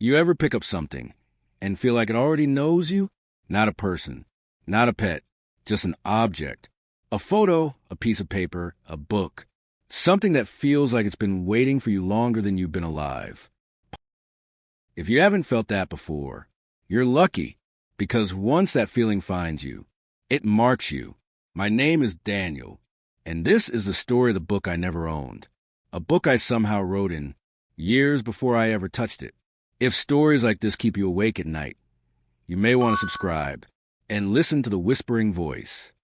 You ever pick up something and feel like it already knows you? Not a person, not a pet, just an object. A photo, a piece of paper, a book. Something that feels like it's been waiting for you longer than you've been alive. If you haven't felt that before, you're lucky, because once that feeling finds you, it marks you. My name is Daniel, and this is the story of the book I never owned. A book I somehow wrote in years before I ever touched it. If stories like this keep you awake at night, you may want to subscribe and listen to the whispering voice.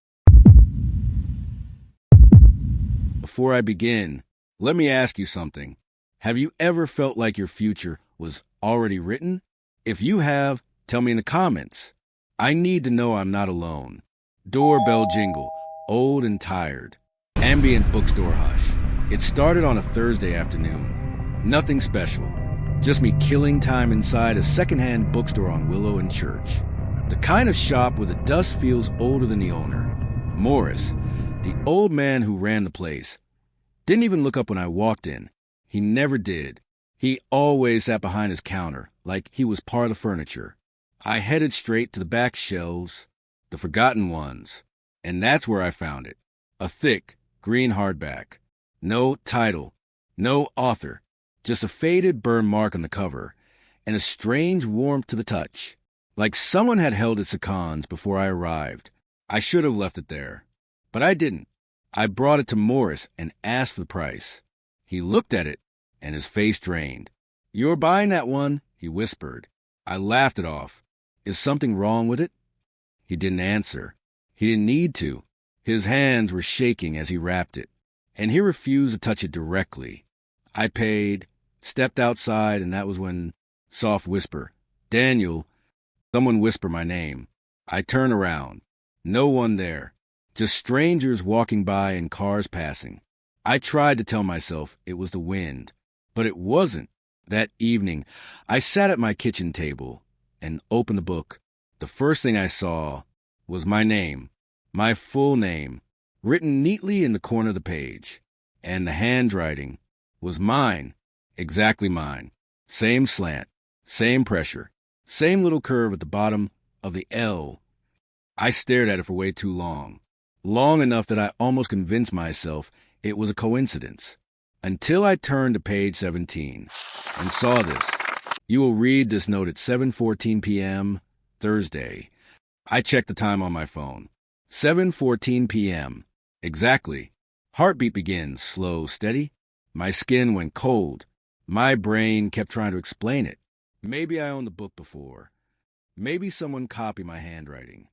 Before I begin, let me ask you something. Have you ever felt like your future was already written? If you have, tell me in the comments. I need to know I'm not alone. Doorbell jingle, old and tired. Ambient bookstore hush. It started on a Thursday afternoon. Nothing special. Just me killing time inside a secondhand bookstore on Willow and Church. The kind of shop where the dust feels older than the owner. Morris, the old man who ran the place, didn't even look up when I walked in. He never did. He always sat behind his counter, like he was part of the furniture. I headed straight to the back shelves, the forgotten ones, and that's where I found it. A thick, green hardback. No title, no author, just a faded burn mark on the cover, and a strange warmth to the touch, like someone had held its secons before I arrived. I should have left it there, but I didn't. I brought it to Morris and asked for the price. He looked at it, and his face drained. "You're buying that one," he whispered. I laughed it off. "Is something wrong with it?" He didn't answer. He didn't need to. His hands were shaking as he wrapped it, and he refused to touch it directly. I paid, stepped outside, and that was when, soft whisper, "Daniel." Someone whispered my name. I turned around. No one there. Just strangers walking by and cars passing. I tried to tell myself it was the wind, but it wasn't. That evening, I sat at my kitchen table and opened the book. The first thing I saw was my name, my full name, written neatly in the corner of the page. And the handwriting was mine, exactly mine. Same slant, same pressure, same little curve at the bottom of the L. I stared at it for way too long. Long enough that I almost convinced myself it was a coincidence. Until I turned to page 17 and saw this. You will read this note at 7:14 p.m. Thursday. I checked the time on my phone. 7:14 p.m. Exactly. Heartbeat begins, slow, steady. My skin went cold. My brain kept trying to explain it. Maybe I owned the book before. Maybe someone copied my handwriting.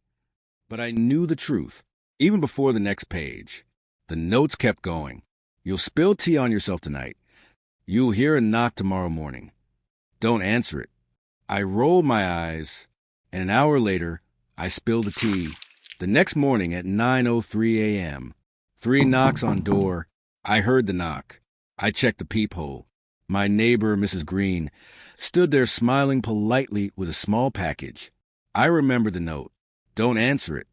But I knew the truth. Even before the next page, the notes kept going. "You'll spill tea on yourself tonight. You'll hear a knock tomorrow morning. Don't answer it." I rolled my eyes, and an hour later, I spilled the tea. The next morning at 9:03 a.m., 3 knocks on door. I heard the knock. I checked the peephole. My neighbor, Mrs. Green, stood there smiling politely with a small package. I remembered the note. Don't answer it.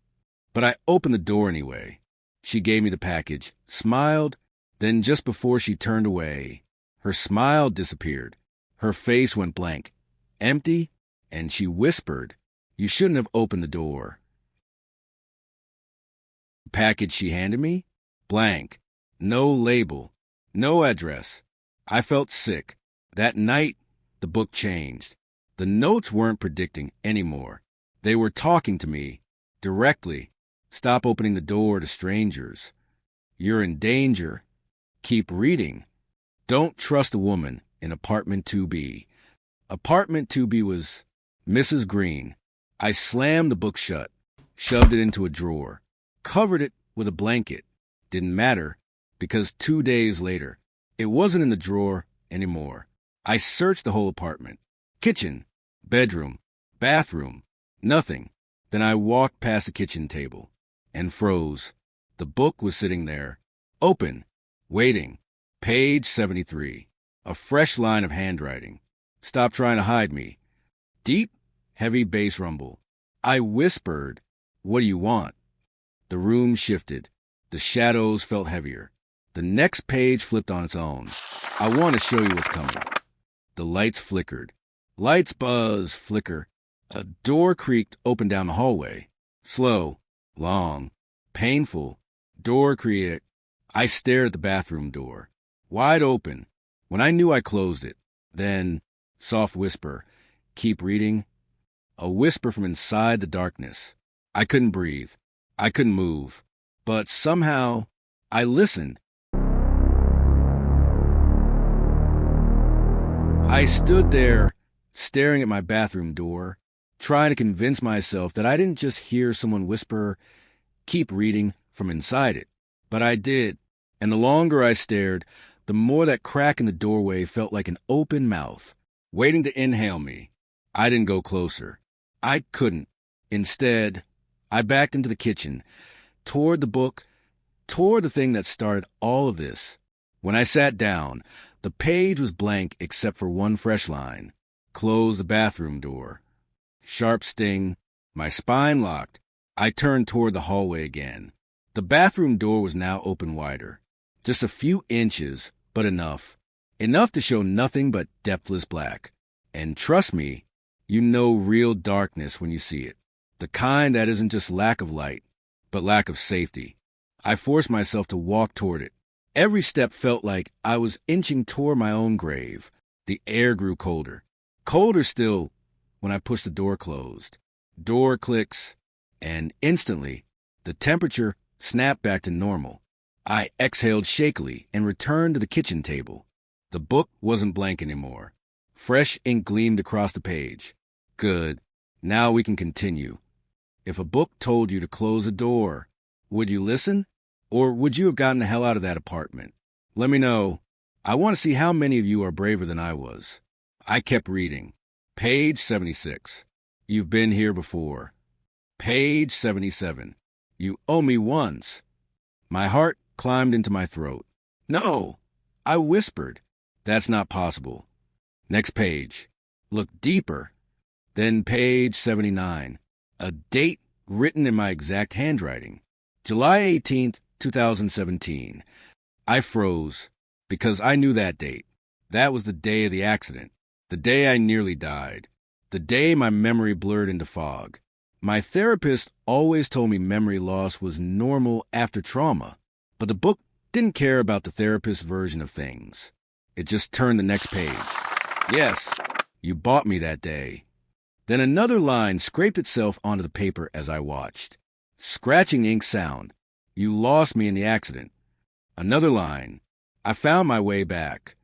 But I opened the door anyway. She gave me the package, smiled, then just before she turned away, her smile disappeared. Her face went blank, empty, and she whispered, "You shouldn't have opened the door." The package she handed me? Blank. No label. No address. I felt sick. That night, the book changed. The notes weren't predicting anymore. They were talking to me directly. Stop opening the door to strangers. You're in danger. Keep reading. Don't trust a woman in apartment 2B. Apartment 2B was Mrs. Green. I slammed the book shut, shoved it into a drawer, covered it with a blanket. Didn't matter, because 2 days later, it wasn't in the drawer anymore. I searched the whole apartment. Kitchen, bedroom, bathroom, nothing. Then I walked past the kitchen table and froze. The book was sitting there, open, waiting. Page 73. A fresh line of handwriting. Stop trying to hide me. Deep, heavy bass rumble. I whispered, "What do you want?" The room shifted. The shadows felt heavier. The next page flipped on its own. "I want to show you what's coming." The lights flickered. Lights buzz, flicker. A door creaked open down the hallway. Slow, long, painful. Door creaked. I stared at the bathroom door. Wide open. When I knew I closed it. Then, soft whisper. Keep reading. A whisper from inside the darkness. I couldn't breathe. I couldn't move. But somehow, I listened. I stood there, staring at my bathroom door, trying to convince myself that I didn't just hear someone whisper, keep reading, from inside it. But I did, and the longer I stared, the more that crack in the doorway felt like an open mouth, waiting to inhale me. I didn't go closer. I couldn't. Instead, I backed into the kitchen, toward the book, toward the thing that started all of this. When I sat down, the page was blank except for one fresh line. Close the bathroom door. Sharp sting. My spine locked. I turned toward the hallway again. The bathroom door was now open wider. Just a few inches, but enough. Enough to show nothing but depthless black. And trust me, you know real darkness when you see it. The kind that isn't just lack of light, but lack of safety. I forced myself to walk toward it. Every step felt like I was inching toward my own grave. The air grew colder. Colder still when I pushed the door closed. Door clicks, and instantly, the temperature snapped back to normal. I exhaled shakily and returned to the kitchen table. The book wasn't blank anymore. Fresh ink gleamed across the page. Good. Now we can continue. If a book told you to close a door, would you listen? Or would you have gotten the hell out of that apartment? Let me know. I want to see how many of you are braver than I was. I kept reading. Page 76. You've been here before. Page 77. You owe me once. My heart climbed into my throat. No, I whispered. That's not possible. Next page. Look deeper. Then page 79. A date written in my exact handwriting. July 18th, 2017. I froze because I knew that date. That was the day of the accident. The day I nearly died. The day my memory blurred into fog. My therapist always told me memory loss was normal after trauma, but the book didn't care about the therapist's version of things. It just turned the next page. Yes, you bought me that day. Then another line scraped itself onto the paper as I watched. Scratching ink sound. You lost me in the accident. Another line. I found my way back.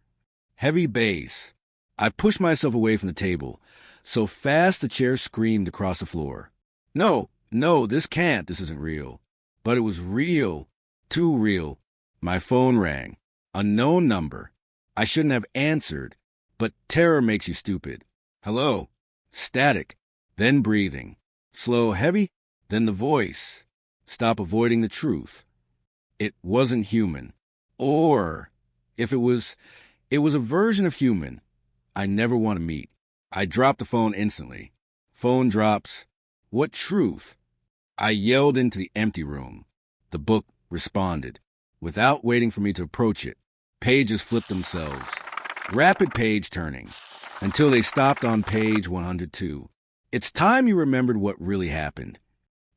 Heavy bass. I pushed myself away from the table, so fast the chair screamed across the floor. No, this isn't real. But it was real. Too real. My phone rang. Unknown number. I shouldn't have answered, but terror makes you stupid. Hello. Static. Then breathing. Slow, heavy. Then the voice. Stop avoiding the truth. It wasn't human. Or, if it was a version of human I never want to meet. I dropped the phone instantly. Phone drops. What truth? I yelled into the empty room. The book responded, without waiting for me to approach it. Pages flipped themselves. Rapid page turning, until they stopped on page 102. It's time you remembered what really happened.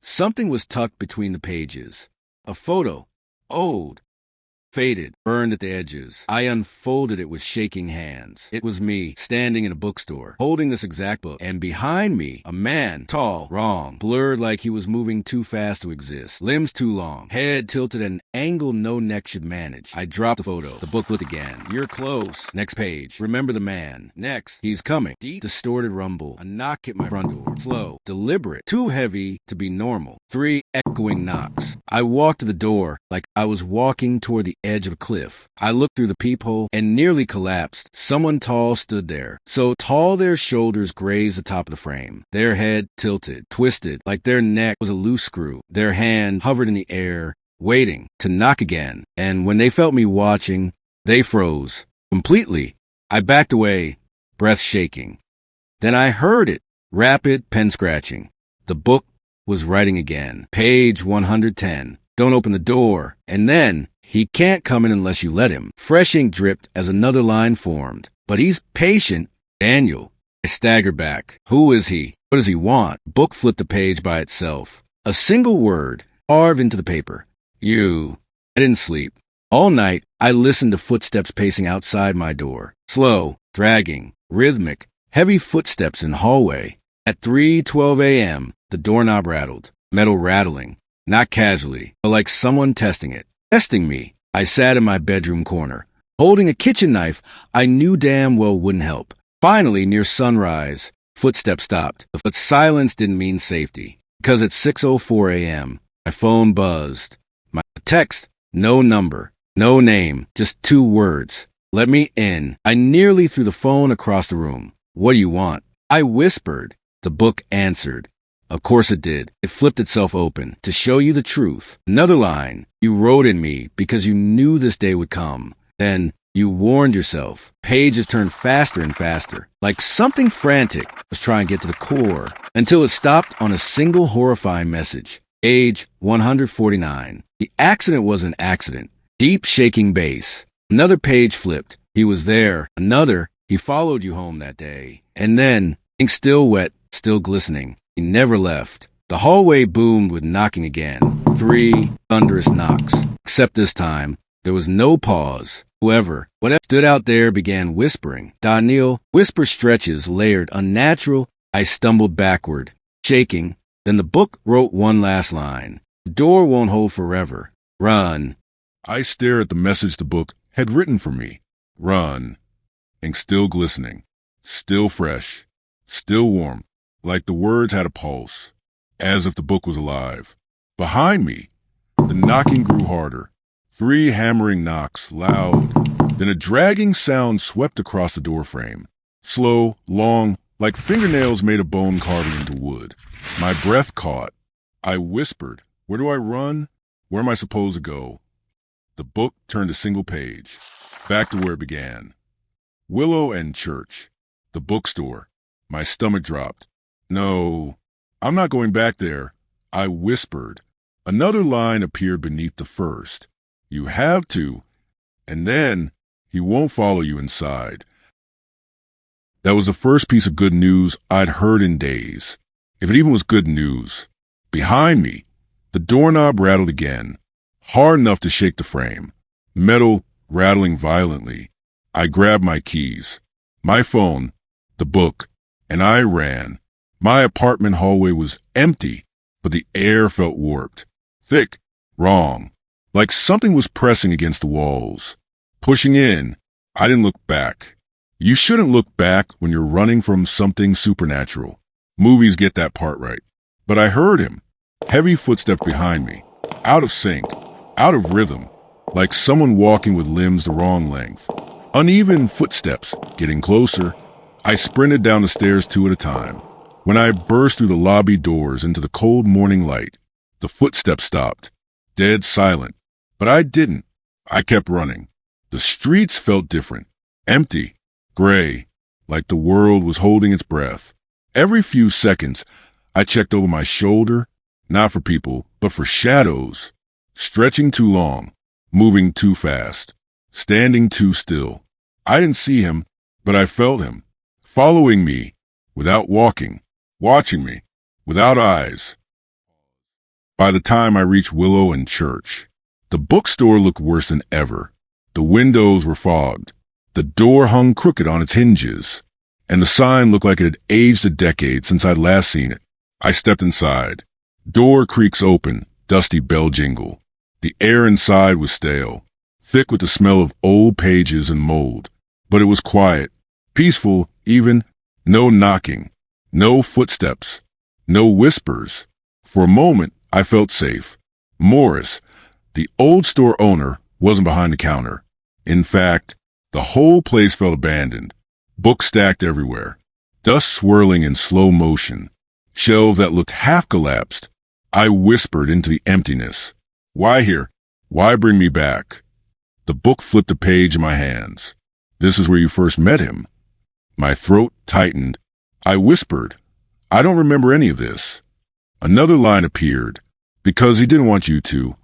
Something was tucked between the pages. A photo. Old. Faded, burned at the edges. I unfolded it with shaking hands. It was me, standing in a bookstore, holding this exact book, and behind me, a man, tall, wrong, blurred like he was moving too fast to exist, limbs too long, head tilted at an angle no neck should manage. I dropped the photo. The book looked again. You're close. Next page. Remember the man. Next. He's coming. Deep, distorted rumble. A knock hit my front door. Slow, deliberate, too heavy to be normal. 3 echoing knocks. I walked to the door like I was walking toward the edge of a cliff. I looked through the peephole and nearly collapsed. Someone tall stood there. So tall their shoulders grazed the top of the frame. Their head tilted, twisted, like their neck was a loose screw. Their hand hovered in the air, waiting to knock again. And when they felt me watching, they froze. Completely. I backed away, breath shaking. Then I heard it. Rapid pen scratching. The book was writing again. Page 110. Don't open the door. And then, he can't come in unless you let him. Fresh ink dripped as another line formed. But he's patient. Daniel. I staggered back. Who is he? What does he want? The book flipped a page by itself. A single word carved into the paper. You. I didn't sleep. All night, I listened to footsteps pacing outside my door. Slow, dragging, rhythmic, heavy footsteps in hallway. At 3:12 a.m., the doorknob rattled. Metal rattling. Not casually, but like someone testing it. Testing me. I sat in my bedroom corner, holding a kitchen knife I knew damn well wouldn't help. Finally, near sunrise, footsteps stopped. But silence didn't mean safety. Because at 6:04 a.m., my phone buzzed. My text, no number, no name, just 2 words. Let me in. I nearly threw the phone across the room. What do you want? I whispered. The book answered. Of course it did. It flipped itself open to show you the truth. Another line. You wrote in me because you knew this day would come. Then you warned yourself. Pages turned faster and faster, like something frantic was trying to get to the core, until it stopped on a single horrifying message. Age 149. The accident was an accident. Deep shaking bass. Another page flipped. He was there. Another. He followed you home that day. And then, ink still wet, still glistening. He never left. The hallway boomed with knocking again. 3 thunderous knocks. Except this time, there was no pause. Whatever stood out there began whispering. Daniel, whisper stretches layered unnatural. I stumbled backward, shaking. Then the book wrote one last line. The door won't hold forever. Run. I stare at the message the book had written for me. Run. Ink still glistening. Still fresh. Still warm. Like the words had a pulse. As if the book was alive. Behind me, the knocking grew harder. 3 hammering knocks, loud. Then a dragging sound swept across the doorframe. Slow, long, like fingernails made of bone carving into wood. My breath caught. I whispered, where do I run? Where am I supposed to go? The book turned a single page. Back to where it began. Willow and Church. The bookstore. My stomach dropped. No, I'm not going back there. I whispered. Another line appeared beneath the first. You have to. And then he won't follow you inside. That was the first piece of good news I'd heard in days. If it even was good news. Behind me, the doorknob rattled again, hard enough to shake the frame. Metal rattling violently. I grabbed my keys, my phone, the book, and I ran. My apartment hallway was empty, but the air felt warped, thick, wrong, like something was pressing against the walls. Pushing in, I didn't look back. You shouldn't look back when you're running from something supernatural. Movies get that part right. But I heard him. Heavy footsteps behind me. Out of sync. Out of rhythm. Like someone walking with limbs the wrong length. Uneven footsteps. Getting closer. I sprinted down the stairs 2 at a time. When I burst through the lobby doors into the cold morning light, the footsteps stopped. Dead silent. But I didn't. I kept running. The streets felt different. Empty. Gray. Like the world was holding its breath. Every few seconds, I checked over my shoulder, not for people, but for shadows. Stretching too long, moving too fast, standing too still. I didn't see him, but I felt him, following me, without walking, watching me, without eyes. By the time I reached Willow and Church, the bookstore looked worse than ever. The windows were fogged. The door hung crooked on its hinges, and the sign looked like it had aged a decade since I'd last seen it. I stepped inside. Door creaks open, dusty bell jingle. The air inside was stale, thick with the smell of old pages and mold. But it was quiet, peaceful even. No knocking, no footsteps, no whispers. For a moment, I felt safe. Morris, the old store owner, wasn't behind the counter. In fact, the whole place felt abandoned. Books stacked everywhere, dust swirling in slow motion, shelves that looked half collapsed. I whispered into the emptiness. Why here? Why bring me back? The book flipped a page in my hands. This is where you first met him. My throat tightened. I whispered, I don't remember any of this. Another line appeared. Because he didn't want you to.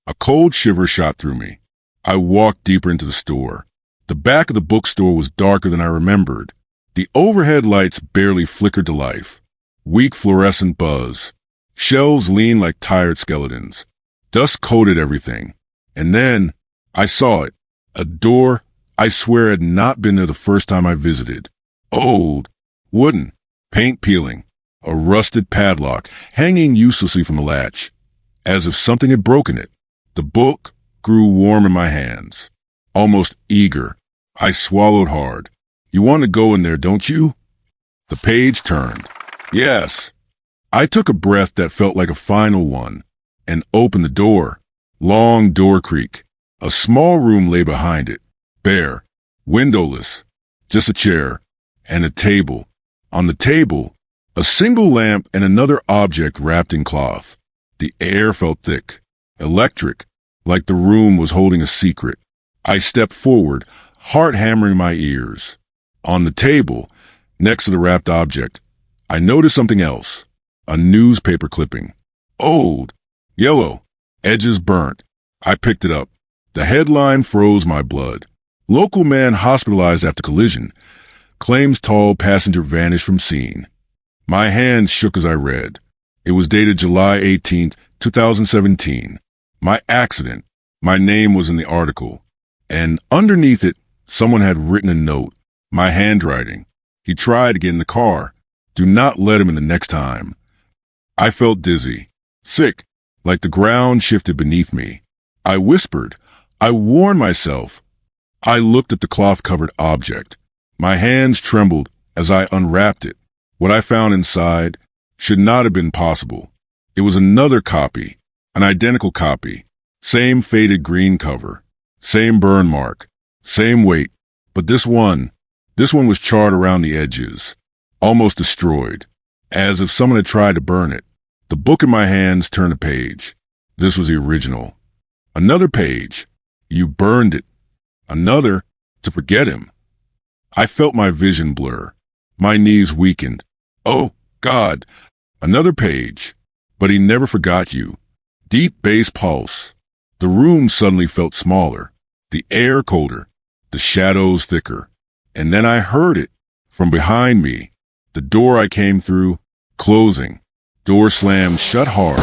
A cold shiver shot through me. I walked deeper into the store. The back of the bookstore was darker than I remembered. The overhead lights barely flickered to life. Weak fluorescent buzz. Shelves leaned like tired skeletons. Dust coated everything. And then I saw it. A door I swear had not been there the first time I visited. Old, wooden, paint peeling, a rusted padlock hanging uselessly from the latch, as if something had broken it. The book grew warm in my hands, almost eager. I swallowed hard. You want to go in there, don't you? The page turned. Yes. I took a breath that felt like a final one and opened the door. Long door creak. A small room lay behind it, bare, windowless, just a chair and a table. On the table, a single lamp and another object wrapped in cloth. The air felt thick, electric, like the room was holding a secret. I stepped forward, heart hammering my ears. On the table, next to the wrapped object, I noticed something else. A newspaper clipping. Old, yellow, edges burnt. I picked it up. The headline froze my blood. Local man hospitalized after collision. Claims tall passenger vanished from scene. My hand shook as I read. It was dated July 18th, 2017. My accident. My name was in the article. And underneath it, someone had written a note. My handwriting. He tried to get in the car. Do not let him in the next time. I felt dizzy, sick, like the ground shifted beneath me. I whispered. I warned myself. I looked at the cloth-covered object. My hands trembled as I unwrapped it. What I found inside should not have been possible. It was another copy, an identical copy, same faded green cover, same burn mark, same weight, but this one was charred around the edges, almost destroyed, as if someone had tried to burn it. The book in my hands turned a page. This was the original. Another page. You burned it. Another, to forget him. I felt my vision blur. My knees weakened. Oh, God. Another page. But he never forgot you. Deep bass pulse. The room suddenly felt smaller. The air colder. The shadows thicker. And then I heard it. From behind me. The door I came through, closing. Door slammed shut hard.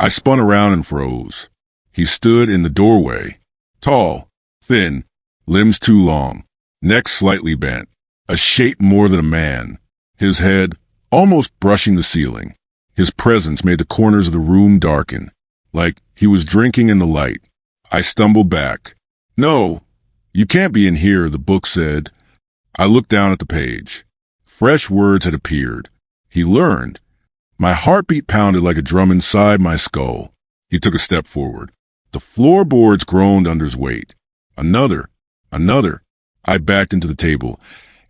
I spun around and froze. He stood in the doorway. Tall, thin, limbs too long, neck slightly bent, a shape more than a man. His head almost brushing the ceiling. His presence made the corners of the room darken, like he was drinking in the light. I stumbled back. No, you can't be in here, the book said. I looked down at the page. Fresh words had appeared. He learned. My heartbeat pounded like a drum inside my skull. He took a step forward. The floorboards groaned under his weight. Another. I backed into the table,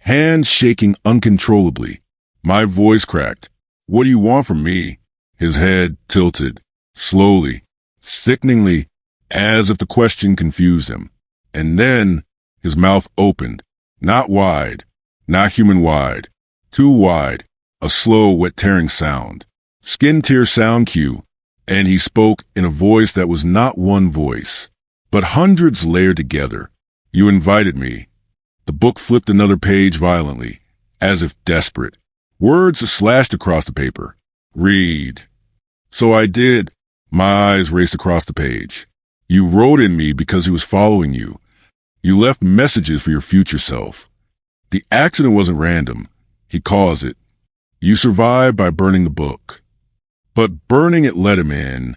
hands shaking uncontrollably. My voice cracked. What do you want from me? His head tilted, slowly, sickeningly, as if the question confused him. And then his mouth opened, not wide, not human wide, too wide, a slow, wet tearing sound. Skin tear sound cue. And he spoke in a voice that was not one voice, but hundreds layered together. You invited me. The book flipped another page violently, as if desperate. Words slashed across the paper. Read. So I did. My eyes raced across the page. You wrote in me because he was following you. You left messages for your future self. The accident wasn't random. He caused it. You survived by burning the book. But burning it let him in.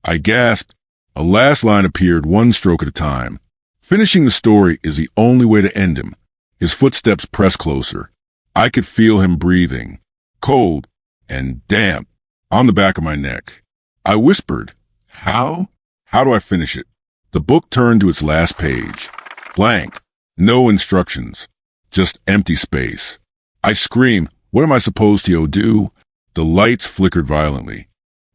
I gasped. A last line appeared one stroke at a time. Finishing the story is the only way to end him. His footsteps pressed closer. I could feel him breathing, cold and damp, on the back of my neck. I whispered, How? How do I finish it? The book turned to its last page. Blank. No instructions. Just empty space. I screamed, What am I supposed to do? The lights flickered violently.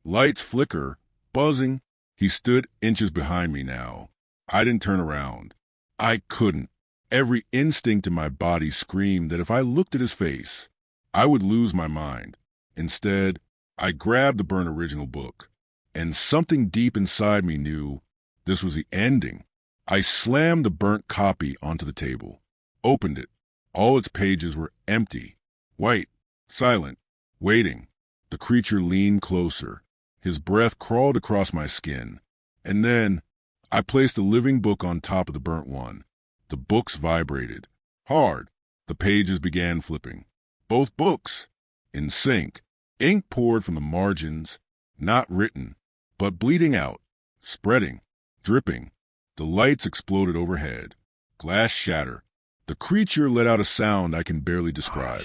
Lights flicker, buzzing. He stood inches behind me now. I didn't turn around. I couldn't. Every instinct in my body screamed that if I looked at his face, I would lose my mind. Instead, I grabbed the burnt original book, and something deep inside me knew this was the ending. I slammed the burnt copy onto the table, opened it, All its pages were empty, white, silent, waiting. The creature leaned closer. His breath crawled across my skin. And then I placed the living book on top of the burnt one. The books vibrated. Hard. The pages began flipping. Both books. In sync. Ink poured from the margins. Not written, but bleeding out. Spreading. Dripping. The lights exploded overhead. Glass shatter. The creature let out a sound I can barely describe.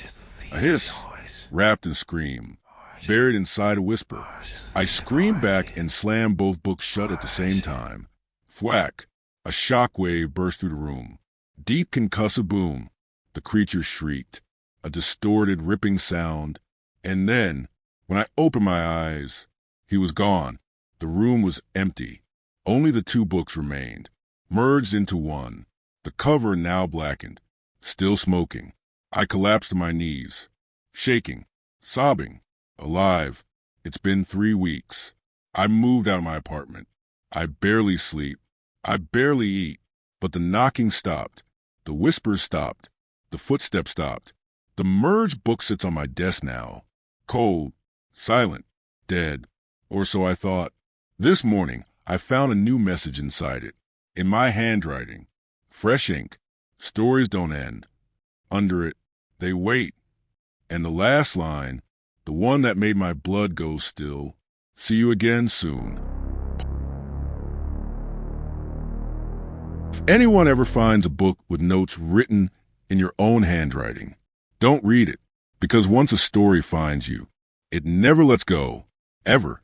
A hiss. Wrapped in scream. Buried inside a whisper. I screamed back and slammed both books shut at the same time. Thwack. A shockwave burst through the room. Deep concussive boom. The creature shrieked. A distorted, ripping sound. And then, when I opened my eyes, he was gone. The room was empty. Only the two books remained, merged into one. The cover now blackened, still smoking. I collapsed to my knees, shaking, sobbing, alive. It's been 3 weeks. I moved out of my apartment. I barely sleep. I barely eat. But the knocking stopped. The whispers stopped. The footsteps stopped. The merged book sits on my desk now, cold, silent, dead. Or so I thought. This morning, I found a new message inside it. In my handwriting. Fresh ink. Stories don't end. Under it, they wait. And the last line, the one that made my blood go still. See you again soon. If anyone ever finds a book with notes written in your own handwriting, don't read it, because once a story finds you, it never lets go, ever.